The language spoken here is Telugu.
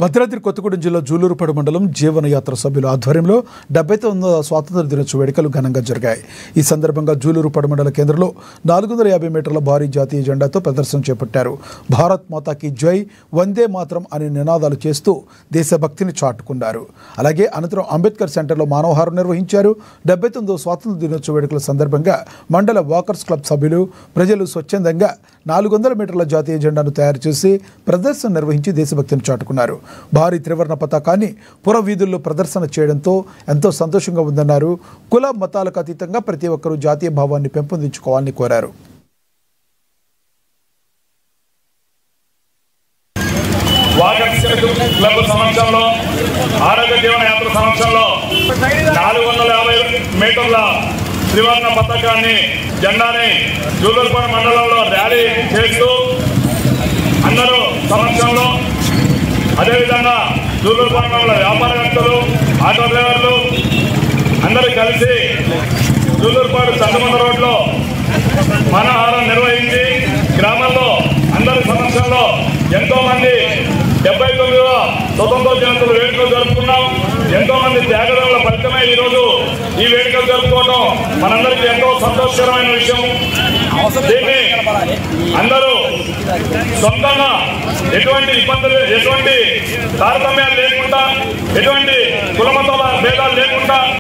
భద్రాద్రి కొత్తగూడెం జిల్లా జూలూరుపాడు మండలం జీవనయాత్ర సభ్యుల ఆధ్వర్యంలో 79వ స్వాతంత్ర దినోత్సవ వేడుకలు ఘనంగా జరిగాయి. ఈ సందర్భంగా జూలూరుపాడు మండల కేంద్రంలో 450 మీటర్ల భారీ జాతీయ జెండాతో ప్రదర్శన చేపట్టారు. భారత్ మాతాకి జై, వందే మాతరం అనే నినాదాలు చేస్తూ దేశభక్తిని చాటుకున్నారు. అలాగే అనంతరం అంబేద్కర్ సెంటర్లో మానవహారం నిర్వహించారు. 79వ స్వాతంత్ర దినోత్సవ వేడుకల సందర్భంగా మండల వాకర్స్ క్లబ్ సభ్యులు, ప్రజలు స్వచ్ఛందంగా 400 మీటర్ల జాతీయ జెండాను తయారు చేసి ప్రదర్శన నిర్వహించి దేశభక్తిని చాటుకున్నారు. భారీ త్రివర్ణ పతాకాన్ని పుర వీధుల్లో ప్రదర్శన చేయడంతో ఎంతో సంతోషంగా ఉందన్నారు. కుల మతాలకు అతీతంగా ప్రతి ఒక్కరూ జాతీయ భావాన్ని పెంపొందించుకోవాలని కోరారు. క్లబ్ సంవత్సరంలో ఆరోగ్య జీవన యాత్ర సంవత్సరంలో 450 మీటర్ల త్రివర్ణ పతాకాన్ని జెండాని జూలూరుపాడు మండలంలో ర్యాలీ చేస్తూ అందరూ సంవత్సరంలో అదేవిధంగా జూలూరుపాడు మండల వ్యాపారవేత్తలు, ఆటో డ్రైవర్లు అందరూ కలిసి జూలూరుపాడు చందమంద రోడ్లో మానవహారం నిర్వహించి గ్రామంలో అందరి సమక్షంలో ఎంతోమంది 79వ స్వతంత్ర దినోత్సవ వేడుకలు జరుపుకున్నాం. ఎంతోమంది త్యాగదారుల ఫలితమే ఈరోజు ఈ వేడుకలు జరుపుకోవడం మనందరికీ ఎంతో సంతోషకరమైన విషయం. దీన్ని అందరూ సొంతంగా ఎటువంటి ఇబ్బందులు, ఎటువంటి తారతమ్యాలు లేకుండా, ఎటువంటి కులమత భేదాలు లేకుండా